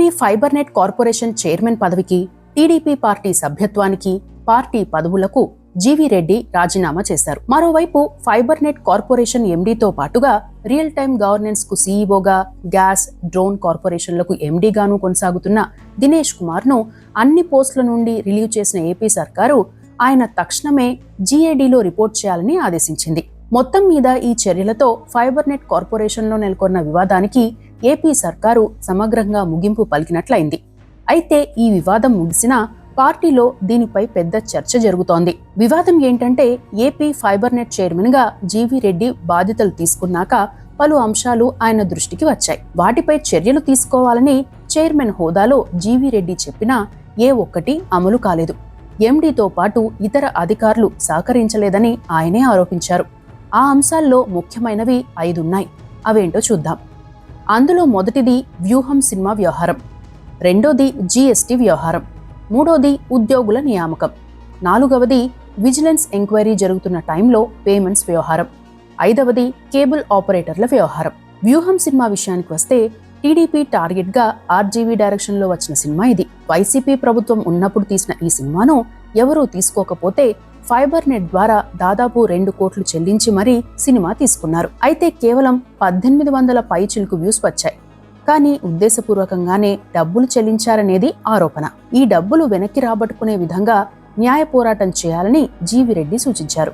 AP fibre net corporation chairman పదవికి, TDP party సభ్యత్వానికి, party పదవులకు జీవీ రెడ్డి రాజీనామా చేశారు. మరోవైపు ఫైబర్ నెట్ కార్పొరేషన్ ఎండీతో పాటుగా రియల్ టైమ్ గవర్నెన్స్ కు సీఈఓగా, గ్యాస్, డ్రోన్ కార్పొరేషన్లకు ఎండీగాను కొనసాగుతున్న దినేష్ కుమార్ ను అన్ని పోస్టుల నుండి రిలీవ్ చేసిన ఏపీ సర్కారు ఆయన తక్షణమే జీఏడీలో రిపోర్ట్ చేయాలని ఆదేశించింది. మొత్తం మీద ఈ చర్యలతో ఫైబర్ నెట్ కార్పొరేషన్లో నెలకొన్న వివాదానికి ఏపీ సర్కారు సమగ్రంగా ముగింపు పలికినట్లయింది. అయితే ఈ వివాదం ముగిసినా పార్టీలో దీనిపై పెద్ద చర్చ జరుగుతోంది. వివాదం ఏంటంటే ఏపీ ఫైబర్ నెట్ చైర్మన్ గా జీవీ రెడ్డి బాధ్యతలు తీసుకున్నాక పలు అంశాలు ఆయన దృష్టికి వచ్చాయి. వాటిపై చర్యలు తీసుకోవాలని చైర్మన్ హోదాలో జీవీ రెడ్డి చెప్పినా ఏ ఒక్కటి అమలు కాలేదు. ఎండీతో పాటు ఇతర అధికారులు సహకరించలేదని ఆయనే ఆరోపించారు. ఆ అంశాల్లో ముఖ్యమైనవి 5 ఉన్నాయి. అవేంటో చూద్దాం. అందులో మొదటిది వ్యూహం సినిమా వ్యవహారం, రెండోది జీఎస్టీ వ్యవహారం, మూడోది ఉద్యోగుల నియామకం, నాలుగవది విజిలెన్స్ ఎంక్వైరీ జరుగుతున్న టైంలో పేమెంట్స్ వ్యవహారం, ఐదవది కేబుల్ ఆపరేటర్ల వ్యవహారం. వ్యూహం సినిమా విషయానికి వస్తే టీడీపీ టార్గెట్ గా ఆర్జీవీ డైరెక్షన్ లో వచ్చిన సినిమా ఇది. వైసీపీ ప్రభుత్వం ఉన్నప్పుడు తీసిన ఈ సినిమాను ఎవరూ తీసుకోకపోతే ఫైబర్ నెట్ ద్వారా దాదాపు 2 కోట్లు చెల్లించి మరీ సినిమా తీసుకున్నారు. అయితే కేవలం 1800 పైచిలుకు వ్యూస్ వచ్చాయి. కానీ ఉద్దేశపూర్వకంగానే డబ్బులు చెల్లించారనేది ఆరోపణ. ఈ డబ్బులు వెనక్కి రాబట్టుకునే విధంగా న్యాయ పోరాటం చేయాలని జీవీ రెడ్డి సూచించారు.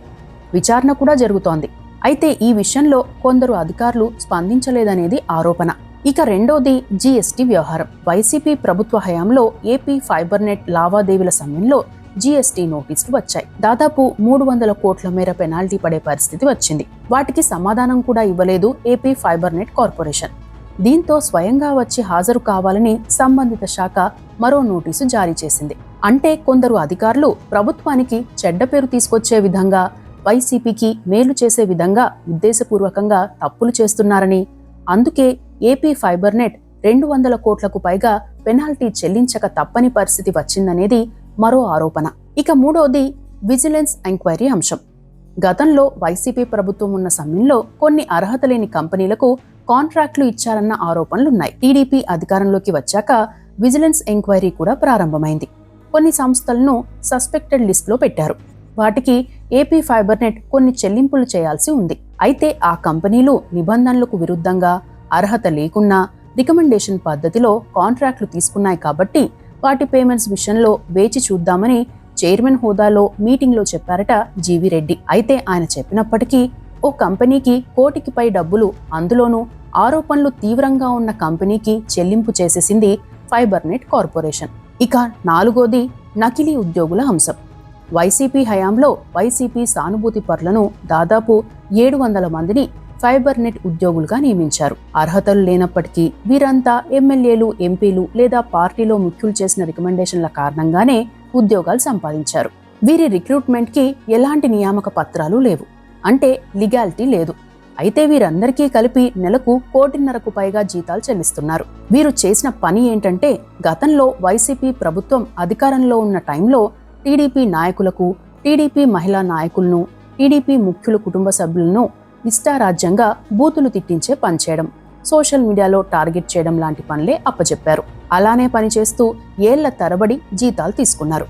విచారణ కూడా జరుగుతోంది. అయితే ఈ విషయంలో కొందరు అధికారులు స్పందించలేదనేది ఆరోపణ. ఇక రెండోది జీఎస్టీ వ్యవహారం. వైసీపీ ప్రభుత్వ హయాంలో ఏపీ ఫైబర్ నెట్ లావాదేవీల సమయంలో జీఎస్టీ నోటీసులు వచ్చాయి. దాదాపు 300 కోట్ల మేర పెనాల్టీ పడే పరిస్థితి వచ్చింది. వాటికి సమాధానం కూడా ఇవ్వలేదు ఏపీ ఫైబర్ నెట్ కార్పొరేషన్. దీంతో స్వయంగా వచ్చి హాజరు కావాలని సంబంధిత శాఖ మరో నోటీసు జారీ చేసింది. అంటే కొందరు అధికారులు ప్రభుత్వానికి చెడ్డ పేరు తీసుకొచ్చే విధంగా, వైసీపీకి మేలు చేసే విధంగా ఉద్దేశపూర్వకంగా తప్పులు చేస్తున్నారని, అందుకే ఏపీ ఫైబర్ నెట్ 200 కోట్లకు పైగా పెనాల్టీ చెల్లించక తప్పని పరిస్థితి వచ్చిందనేది మరో ఆరోపణ. ఇక మూడోది విజిలెన్స్ ఎంక్వైరీ అంశం. గతంలో వైసీపీ ప్రభుత్వం ఉన్న సమయంలో కొన్ని అర్హత లేని కంపెనీలకు కాంట్రాక్టులు ఇచ్చారన్న ఆరోపణలున్నాయి. టీడీపీ అధికారంలోకి వచ్చాక విజిలెన్స్ ఎంక్వైరీ కూడా ప్రారంభమైంది. కొన్ని సంస్థలను సస్పెక్టెడ్ లిస్టులో పెట్టారు. వాటికి ఏపీ ఫైబర్ నెట్ కొన్ని చెల్లింపులు చేయాల్సి ఉంది. అయితే ఆ కంపెనీలు నిబంధనలకు విరుద్ధంగా, అర్హత లేకున్నా రికమెండేషన్ పద్ధతిలో కాంట్రాక్టులు తీసుకున్నాయి కాబట్టి వాటి పేమెంట్స్ విషయంలో వేచి చూద్దామని చైర్మన్ హోదాలో మీటింగ్లో చెప్పారట జీవీ రెడ్డి. అయితే ఆయన చెప్పినప్పటికీ ఓ కంపెనీకి కోటికి పై డబ్బులు, అందులోనూ ఆరోపణలు తీవ్రంగా ఉన్న కంపెనీకి చెల్లింపు చేసేసింది ఫైబర్ నెట్ కార్పొరేషన్. ఇక నాలుగోది నకిలీ ఉద్యోగుల అంశం. వైసీపీ హయాంలో వైసీపీ సానుభూతి పరులను దాదాపు 700 మందిని ఫైబర్ నెట్ ఉద్యోగులుగా నియమించారు. అర్హతలు లేనప్పటికీ వీరంతా ఎమ్మెల్యేలు, ఎంపీలు లేదా పార్టీలో ముఖ్యులు చేసిన రికమెండేషన్ల కారణంగానే ఉద్యోగాలు సంపాదించారు. వీరి రిక్రూట్మెంట్ కి ఎలాంటి నియామక పత్రాలు లేవు, అంటే లీగాలిటీ లేదు. అయితే వీరందరికీ కలిపి నెలకు 1.5 కోట్లకు పైగా జీతాలు చెల్లిస్తున్నారు. వీరు చేసిన పని ఏంటంటే, గతంలో వైసీపీ ప్రభుత్వం అధికారంలో ఉన్న టైంలో టీడీపీ నాయకులకు, టీడీపీ మహిళా నాయకులను, టీడీపీ ముఖ్యుల కుటుంబ సభ్యులను ఇష్టారాజ్యంగా బూతులు తిట్టించే పనిచేయడం, సోషల్ మీడియాలో టార్గెట్ చేయడం లాంటి పనులే అప్పచెప్పారు. అలానే పనిచేస్తూ ఏళ్ల తరబడి జీతాలు తీసుకున్నారు.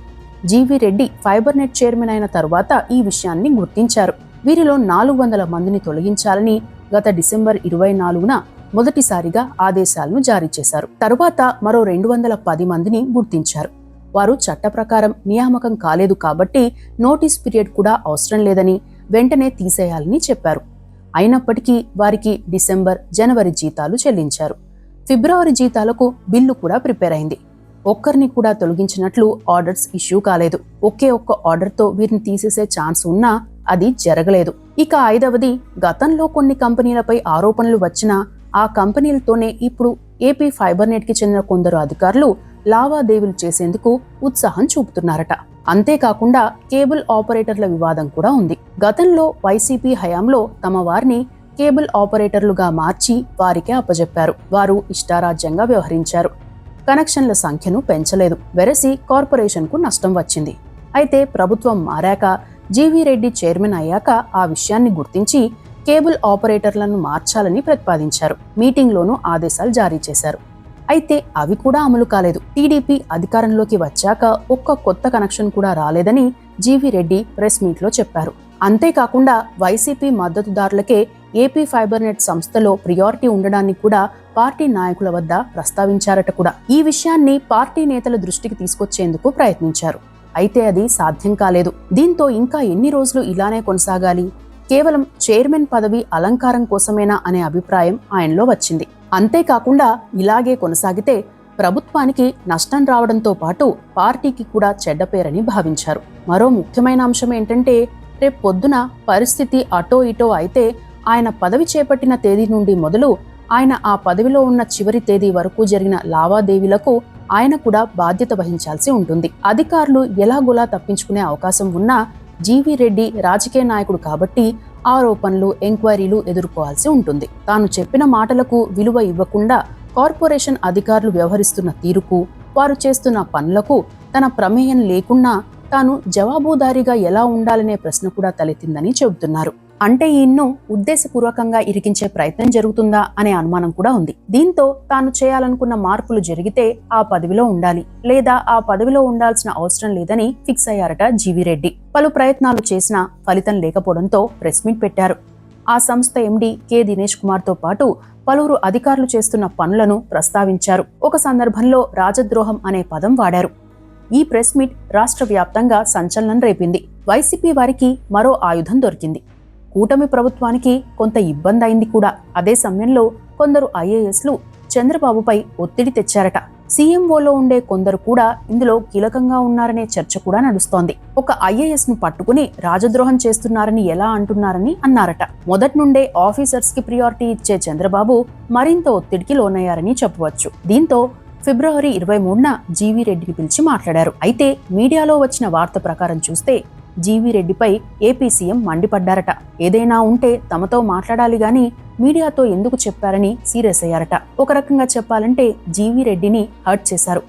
GV Reddy fibre net chairman అయిన తరువాత ఈ విషయాన్ని గుర్తించారు. వీరిలో 400 మందిని తొలగించాలని గత డిసెంబర్ 24న మొదటిసారిగా ఆదేశాలను జారీ చేశారు. తరువాత మరో 210 మందిని గుర్తించారు. వారు చట్ట ప్రకారం నియామకం కాలేదు కాబట్టి నోటీస్ పీరియడ్ కూడా అవసరం లేదని, వెంటనే తీసేయాలని చెప్పారు. అయినప్పటికీ వారికి డిసెంబర్, జనవరి జీతాలు చెల్లించారు. ఫిబ్రవరి జీతాలకు బిల్లు కూడా ప్రిపేర్ అయింది. ఒక్కరిని కూడా తొలగించినట్లు ఆర్డర్స్ ఇష్యూ కాలేదు. ఒకే ఒక్క ఆర్డర్తో వీరిని తీసేసే ఛాన్స్ ఉన్నా అది జరగలేదు. ఇక ఐదవది, గతంలో కొన్ని కంపెనీలపై ఆరోపణలు వచ్చినా ఆ కంపెనీలతోనే ఇప్పుడు ఏపీ ఫైబర్ నెట్ కి చెందిన కొందరు అధికారులు లావాదేవీలు చేసేందుకు ఉత్సాహం చూపుతున్నారట. అంతేకాకుండా కేబుల్ ఆపరేటర్ల వివాదం కూడా ఉంది. గతంలో వైసీపీ హయాంలో తమ వారిని కేబుల్ ఆపరేటర్లుగా మార్చి వారికే అప్పజెప్పారు. వారు ఇష్టారాజ్యంగా వ్యవహరించారు. కనెక్షన్ల సంఖ్యను పెంచలేదు. వెరసి కార్పొరేషన్కు నష్టం వచ్చింది. అయితే ప్రభుత్వం మారాక, జీవీ రెడ్డి చైర్మన్ అయ్యాక ఆ విషయాన్ని గుర్తించి కేబుల్ ఆపరేటర్లను మార్చాలని ప్రతిపాదించారు. మీటింగ్లోనూ ఆదేశాలు జారీ చేశారు. అయితే అవి కూడా అమలు కాలేదు. టీడీపీ అధికారంలోకి వచ్చాక ఒక్క కొత్త కనెక్షన్ కూడా రాలేదని జీవీ రెడ్డి ప్రెస్ మీట్లో చెప్పారు. అంతేకాకుండా వైసీపీ మద్దతుదారులకే ఏపీ ఫైబర్ నెట్ సంస్థలో ప్రియారిటీ ఉండడాన్ని కూడా పార్టీ నాయకుల వద్ద ప్రస్తావించారట కూడా. ఈ విషయాన్ని పార్టీ నేతల దృష్టికి తీసుకొచ్చేందుకు ప్రయత్నించారు. అయితే అది సాధ్యం కాలేదు. దీంతో ఇంకా ఎన్ని రోజులు ఇలానే కొనసాగాలి, కేవలం చైర్మన్ పదవి అలంకారం కోసమేనా అనే అభిప్రాయం ఆయనలో వచ్చింది. అంతేకాకుండా ఇలాగే కొనసాగితే ప్రభుత్వానికి నష్టం రావడంతో పాటు పార్టీకి కూడా చెడ్డ పేరని భావించారు. మరో ముఖ్యమైన అంశం ఏంటంటే, రేపు పొద్దున పరిస్థితి అటో ఇటో అయితే ఆయన పదవి చేపట్టిన తేదీ నుండి మొదలు ఆయన ఆ పదవిలో ఉన్న చివరి తేదీ వరకు జరిగిన లావాదేవీలకు ఆయన కూడా బాధ్యత వహించాల్సి ఉంటుంది. అధికారులు ఎలాగోలా తప్పించుకునే అవకాశం ఉన్నా జీవీ రెడ్డి రాజకీయ నాయకుడు కాబట్టి ఆరోపణలు, ఎంక్వైరీలు ఎదుర్కోవాల్సి ఉంటుంది. తాను చెప్పిన మాటలకు విలువ ఇవ్వకుండా కార్పొరేషన్ అధికారులు వ్యవహరిస్తున్న తీరుకు, వారు చేస్తున్న పనులకు తన ప్రమేయం లేకున్నా తాను జవాబుదారీగా ఎలా ఉండాలనే ప్రశ్న కూడా తలెత్తిందని చెబుతున్నారు. అంటే ఈయన్ను ఉద్దేశపూర్వకంగా ఇరికించే ప్రయత్నం జరుగుతుందా అనే అనుమానం కూడా ఉంది. దీంతో తాను చేయాలనుకున్న మార్పులు జరిగితే ఆ పదవిలో ఉండాలి, లేదా ఆ పదవిలో ఉండాల్సిన అవసరం లేదని ఫిక్స్ అయ్యారట జీవీ రెడ్డి. పలు ప్రయత్నాలు చేసినా ఫలితం లేకపోవడంతో ప్రెస్ మీట్ పెట్టారు. ఆ సంస్థ ఎండీ కె దినేష్ కుమార్ తో పాటు పలువురు అధికారులు చేస్తున్న పనులను ప్రస్తావించారు. ఒక సందర్భంలో రాజద్రోహం అనే పదం వాడారు. ఈ ప్రెస్ మీట్ రాష్ట్ర వ్యాప్తంగా సంచలనం రేపింది. వైసీపీ వారికి మరో ఆయుధం దొరికింది. కూటమి ప్రభుత్వానికి కొంత ఇబ్బంది అయింది కూడా. అదే సమయంలో కొందరు ఐఏఎస్లు చంద్రబాబుపై ఒత్తిడి తెచ్చారట. సీఎంఓలో ఉండే కొందరు కూడా ఇందులో కీలకంగా ఉన్నారనే చర్చ కూడా నడుస్తోంది. ఒక ఐఏఎస్ ను పట్టుకుని రాజద్రోహం చేస్తున్నారని ఎలా అంటున్నారని అన్నారట. మొదటి నుండే ఆఫీసర్స్ కి ప్రియారిటీ ఇచ్చే చంద్రబాబు మరింత ఒత్తిడికి లోనయ్యారని చెప్పవచ్చు. దీంతో ఫిబ్రవరి 23న జీవీ రెడ్డిని పిలిచి మాట్లాడారు. అయితే మీడియాలో వచ్చిన వార్త ప్రకారం చూస్తే జీవీ రెడ్డిపై ఏపీ సీఎం మండిపడ్డారట. ఏదైనా ఉంటే తమతో మాట్లాడాలి గాని మీడియాతో ఎందుకు చెప్పారని సీరియస్ అయ్యారట. ఒక రకంగా చెప్పాలంటే జీవీ రెడ్డిని హర్ట్ చేశారు.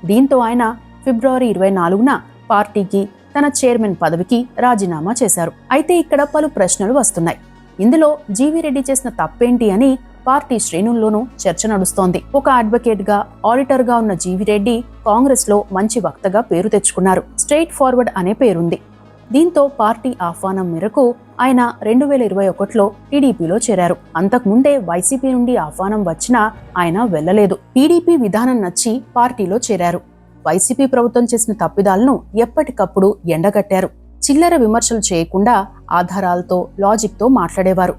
దీంతో ఆయన ఫిబ్రవరి 24న పార్టీకి, తన చైర్మన్ పదవికి రాజీనామా చేశారు. అయితే ఇక్కడ పలు ప్రశ్నలు వస్తున్నాయి. ఇందులో జీవీ రెడ్డి చేసిన తప్పేంటి అని పార్టీ శ్రేణుల్లోనూ చర్చ నడుస్తోంది. ఒక అడ్వకేట్ గా, ఆడిటర్ గా ఉన్న జీవీ రెడ్డి కాంగ్రెస్ లో మంచి వక్తగా పేరు తెచ్చుకున్నారు. స్ట్రైట్ ఫార్వర్డ్ అనే పేరుంది. దీంతో పార్టీ ఆహ్వానం మేరకు ఆయన 2021లో టీడీపీలో చేరారు. అంతకుముందే వైసీపీ నుండి ఆహ్వానం వచ్చినా ఆయన వెళ్లలేదు. టీడీపీ విధానం నచ్చి పార్టీలో చేరారు. వైసీపీ ప్రభుత్వం చేసిన తప్పిదాలను ఎప్పటికప్పుడు ఎండగట్టారు. చిల్లర విమర్శలు చేయకుండా ఆధారాలతో, లాజిక్ తో మాట్లాడేవారు.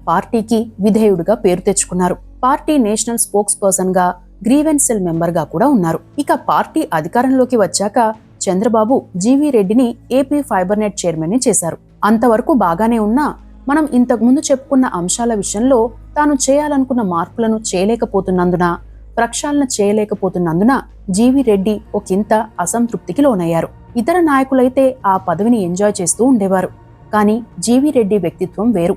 పార్టీకి విధేయుడిగా పేరు తెచ్చుకున్నారు. పార్టీ నేషనల్ స్పోక్స్ పర్సన్ గా, గ్రీవెన్స్ సెల్ మెంబర్ గా కూడా ఉన్నారు. ఇక పార్టీ అధికారంలోకి వచ్చాక చంద్రబాబు జీవీ రెడ్డిని ఏపీ ఫైబర్ నెట్ చైర్మన్ ని చేశారు. అంతవరకు బాగానే ఉన్నా మనం ఇంతకుముందు చెప్పుకున్న అంశాల విషయంలో తాను చేయాలనుకున్న మార్పులను చేయలేకపోతున్నందున, ప్రక్షాళన చేయలేకపోతున్నందున జీవీ రెడ్డి ఒకంత అసంతృప్తికి లోనయ్యారు. ఇతర నాయకులైతే ఆ పదవిని ఎంజాయ్ చేస్తూ ఉండేవారు. కానీ జీవీ రెడ్డి వ్యక్తిత్వం వేరు.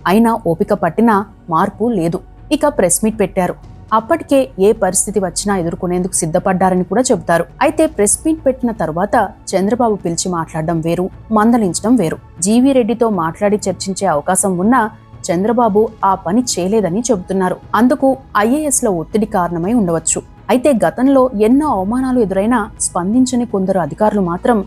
అయినా ఓపిక పట్టినా మార్పు లేదు. ఇక ప్రెస్ మీట్ పెట్టారు. అప్పటికే ఏ పరిస్థితి వచ్చినా ఎదుర్కొనేందుకు సిద్ధపడ్డారని కూడా చెబుతారు. అయితే ప్రెస్ మీట్ పెట్టిన తర్వాత చంద్రబాబు పిలిచి మాట్లాడడం వేరు, మందలించడం వేరు. జీవీ రెడ్డితో మాట్లాడి చర్చించే అవకాశం ఉన్నా చంద్రబాబు ఆ పని చేయలేదని చెబుతున్నారు. అందుకు ఐఏఎస్ లో ఒత్తిడి కారణమై ఉండవచ్చు. అయితే గతంలో ఎన్నో అవమానాలు ఎదురైనా స్పందించని కొందరు అధికారులు మాత్రం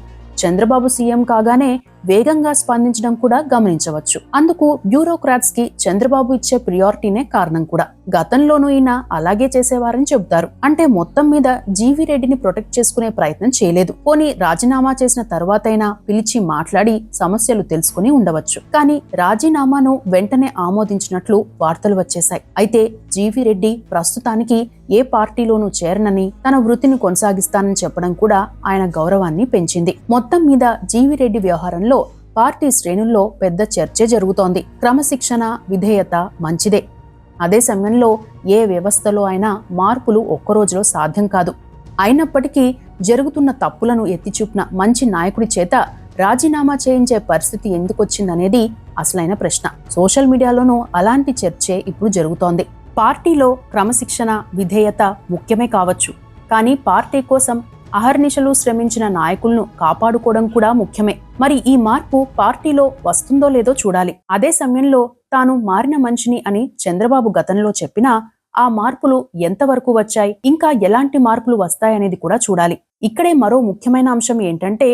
చంద్రబాబు సీఎం కాగానే వేగంగా స్పందించడం కూడా గమనించవచ్చు. అందుకు బ్యూరోక్రాట్స్ కి చంద్రబాబు ఇచ్చే ప్రియారిటీనే కారణం కూడా. గతంలోనూ ఈయన అలాగే చేసేవారని చెబుతారు. అంటే మొత్తం మీద జీవీ రెడ్డిని ప్రొటెక్ట్ చేసుకునే ప్రయత్నం చేయలేదు. పోనీ రాజీనామా చేసిన తర్వాతైనా పిలిచి మాట్లాడి సమస్యలు తెలుసుకుని ఉండవచ్చు. కానీ రాజీనామాను వెంటనే ఆమోదించినట్లు వార్తలు వచ్చేశాయి. అయితే జీవీ రెడ్డి ప్రస్తుతానికి ఏ పార్టీలోనూ చేరనని, తన వృత్తిని కొనసాగిస్తానని చెప్పడం కూడా ఆయన గౌరవాన్ని పెంచింది. మొత్తం మీద జీవీ రెడ్డి వ్యవహారంలో పార్టీ శ్రేణుల్లో పెద్ద చర్చే జరుగుతోంది. క్రమశిక్షణ, విధేయత మంచిదే. అదే సమయంలో ఏ వ్యవస్థలో అయినా మార్పులు ఒక్కరోజులో సాధ్యం కాదు. అయినప్పటికీ జరుగుతున్న తప్పులను ఎత్తిచూపిన మంచి నాయకుడి చేత రాజీనామా చేయించే పరిస్థితి ఎందుకొచ్చిందనేది అసలైన ప్రశ్న. సోషల్ మీడియాలోనూ అలాంటి చర్చే ఇప్పుడు జరుగుతోంది. పార్టీలో క్రమశిక్షణ, విధేయత ముఖ్యమే కావచ్చు. కానీ పార్టీ కోసం అహర్నిశలు శ్రమించిన నాయకులను కాపాడుకోవడం కూడా ముఖ్యమే. మరి ఈ మార్పు పార్టీలో వస్తుందో లేదో చూడాలి. అదే సమయంలో తాను మారిన మనిషిని అని చంద్రబాబు గతంలో చెప్పినా ఆ మార్పులు ఎంతవరకు వచ్చాయి, ఇంకా ఎలాంటి మార్పులు వస్తాయనేది కూడా చూడాలి. ఇక్కడే మరో ముఖ్యమైన అంశం ఏంటంటే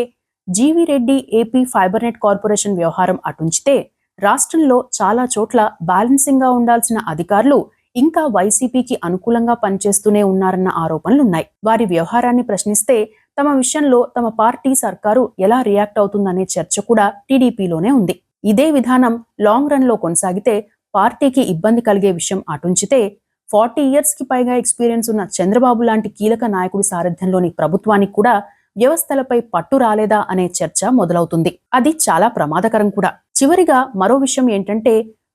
GV Reddy AP fibre net corporation వ్యవహారం అటుంచితే రాష్ట్రంలో చాలా చోట్ల బ్యాలెన్సింగ్ గా ఉండాల్సిన అధికారులు ఇంకా వైసీపీకి అనుకూలంగా పనిచేస్తూనే ఉన్నారన్న ఆరోపణలున్నాయి. వారి వ్యవహారాన్ని ప్రశ్నిస్తే తమ విషయంలో తమ పార్టీ సర్కారు ఎలా రియాక్ట్ అవుతుందనే చర్చ కూడా టీడీపీలోనే ఉంది. ఇదే విధానం లాంగ్ రన్ లో కొనసాగితే పార్టీకి ఇబ్బంది కలిగే విషయం అటుంచితే 40 years కి పైగా ఎక్స్పీరియన్స్ ఉన్న చంద్రబాబు లాంటి కీలక నాయకుడి సారథ్యంలోని ప్రభుత్వానికి కూడా వ్యవస్థలపై పట్టు రాలేదా అనే చర్చ మొదలవుతుంది. అది చాలా ప్రమాదకరం కూడా. చివరిగా మరో విషయం ఏంటంటే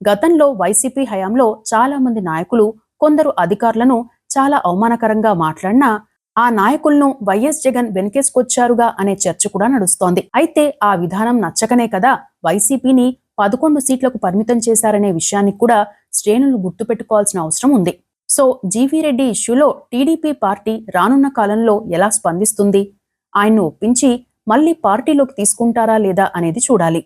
గతంలో వైసీపీ హయాంలో చాలా మంది నాయకులు కొందరు అధికారులను చాలా అవమానకరంగా మాట్లాడినా ఆ నాయకులను వైఎస్ జగన్ వెనకేసుకొచ్చారుగా అనే చర్చ కూడా నడుస్తోంది. అయితే ఆ విధానం నచ్చకనే కదా వైసీపీని 11 సీట్లకు పరిమితం చేశారనే విషయాన్ని కూడా శ్రేణులు గుర్తుపెట్టుకోవాల్సిన అవసరం ఉంది. సో జీవీ రెడ్డి ఇష్యూలో టీడీపీ పార్టీ రానున్న కాలంలో ఎలా స్పందిస్తుంది, ఆయన్ను ఒప్పించి మళ్లీ పార్టీలోకి తీసుకుంటారా లేదా అనేది చూడాలి.